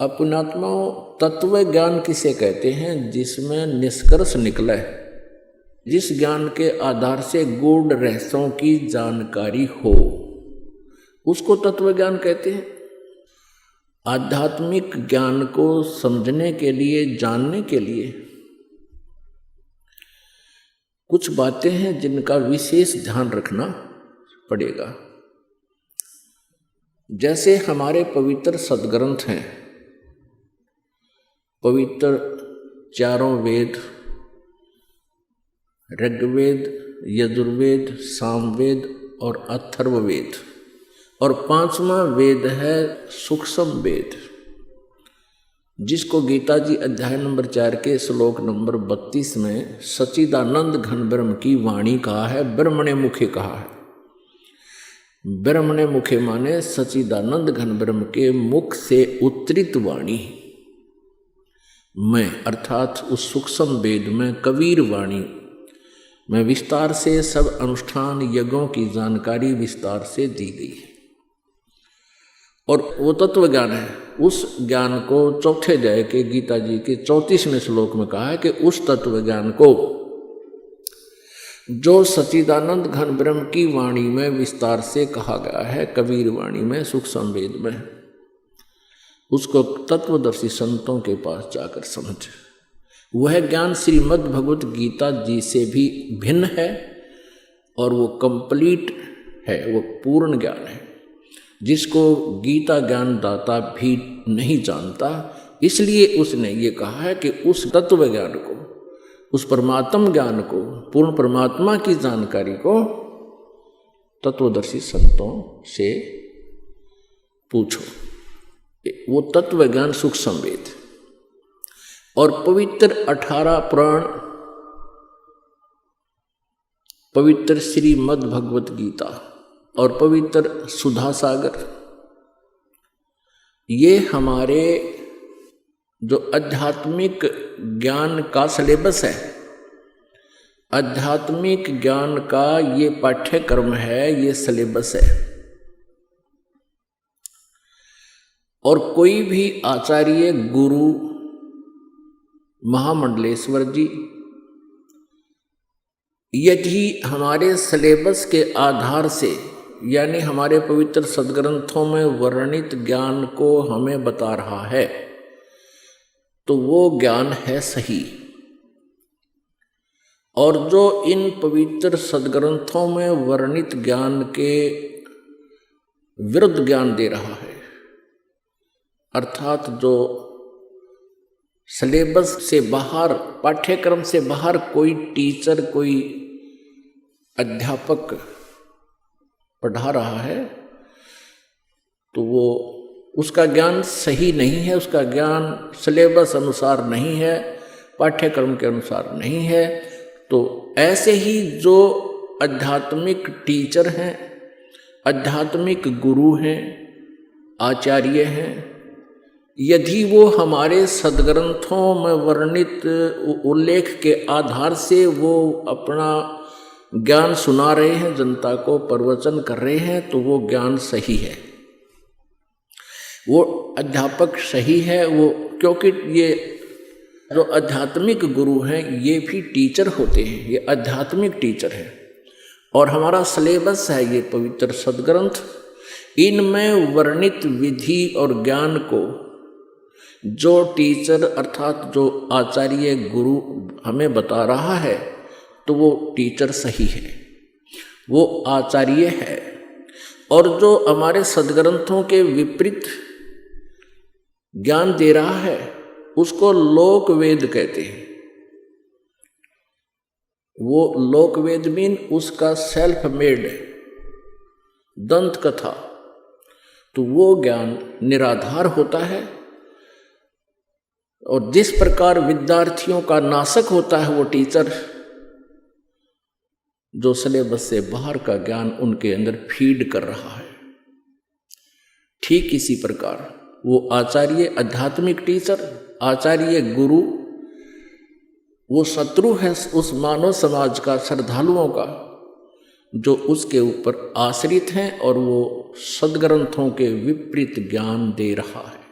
अपनात्माओं, तत्व ज्ञान किसे कहते हैं? जिसमें निष्कर्ष निकला है, जिस ज्ञान के आधार से गूढ़ रहस्यों की जानकारी हो, उसको तत्व ज्ञान कहते हैं। आध्यात्मिक ज्ञान को समझने के लिए, जानने के लिए कुछ बातें हैं जिनका विशेष ध्यान रखना पड़ेगा। जैसे हमारे पवित्र सदग्रंथ हैं, पवित्र चारों वेद, ऋग्वेद, यजुर्वेद, सामवेद और अथर्ववेद, और 5वां वेद है सूक्ष्म वेद, जिसको गीता जी अध्याय नंबर 4 के श्लोक नंबर 32 में सच्चिदानंद घन ब्रह्म की वाणी कहा है, ब्रह्मणे मुखे कहा है। ब्रह्मणे मुखे माने सच्चिदानंद घन ब्रह्म के मुख से उत्तरित वाणी में, अर्थात उस सूक्ष्म वेद में कबीर वाणी में विस्तार से सब अनुष्ठान यज्ञों की जानकारी विस्तार से दी गई है। और वो तत्व ज्ञान है। उस ज्ञान को चौथे अध्याय के गीता जी के 34वें श्लोक में कहा है कि उस तत्व ज्ञान को जो सच्चिदानंद घन ब्रह्म की वाणी में विस्तार से कहा गया है, कबीर वाणी में, सूक्ष्म वेद में, उसको तत्वदर्शी संतों के पास जाकर समझ। वह ज्ञान श्रीमद् भगवत गीता जी से भी भिन्न है और वो कंप्लीट है, वो पूर्ण ज्ञान है, जिसको गीता ज्ञान दाता भी नहीं जानता। इसलिए उसने ये कहा है कि उस तत्व ज्ञान को, उस परमात्म ज्ञान को, पूर्ण परमात्मा की जानकारी को तत्वदर्शी संतों से पूछो। वो तत्व ज्ञान सूक्ष्म वेद और पवित्र 18 पुराण, पवित्र श्रीमद् भगवत गीता और पवित्र सुधा सागर, ये हमारे जो आध्यात्मिक ज्ञान का सिलेबस है, आध्यात्मिक ज्ञान का ये पाठ्यक्रम है, ये सिलेबस है। और कोई भी आचार्य, गुरु, महामंडलेश्वर जी यदि हमारे सिलेबस के आधार से, यानी हमारे पवित्र सदग्रंथों में वर्णित ज्ञान को हमें बता रहा है, तो वो ज्ञान है सही। और जो इन पवित्र सदग्रंथों में वर्णित ज्ञान के विरुद्ध ज्ञान दे रहा है, अर्थात जो सिलेबस से बाहर, पाठ्यक्रम से बाहर कोई टीचर, कोई अध्यापक पढ़ा रहा है, तो वो उसका ज्ञान सही नहीं है, उसका ज्ञान सिलेबस अनुसार नहीं है, पाठ्यक्रम के अनुसार नहीं है। तो ऐसे ही जो आध्यात्मिक टीचर हैं, आध्यात्मिक गुरु हैं, आचार्य हैं, यदि वो हमारे सदग्रंथों में वर्णित उल्लेख के आधार से वो अपना ज्ञान सुना रहे हैं, जनता को प्रवचन कर रहे हैं, तो वो ज्ञान सही है, वो अध्यापक सही है। वो क्योंकि ये जो आध्यात्मिक गुरु हैं, ये भी टीचर होते हैं, ये आध्यात्मिक टीचर हैं। और हमारा सिलेबस है ये पवित्र सदग्रंथ, इनमें वर्णित विधि और ज्ञान को जो टीचर अर्थात जो आचार्य गुरु हमें बता रहा है, तो वो टीचर सही है, वो आचार्य है। और जो हमारे सदग्रंथों के विपरीत ज्ञान दे रहा है, उसको लोक वेद कहते हैं। वो लोक वेद मीन उसका सेल्फ मेड दंत कथा, तो वो ज्ञान निराधार होता है। और जिस प्रकार विद्यार्थियों का नाशक होता है वो टीचर, जो सिलेबस से बाहर का ज्ञान उनके अंदर फीड कर रहा है, ठीक इसी प्रकार वो आचार्य, आध्यात्मिक टीचर, आचार्य गुरु, वो शत्रु है उस मानव समाज का, श्रद्धालुओं का, जो उसके ऊपर आश्रित हैं और वो सदग्रंथों के विपरीत ज्ञान दे रहा है।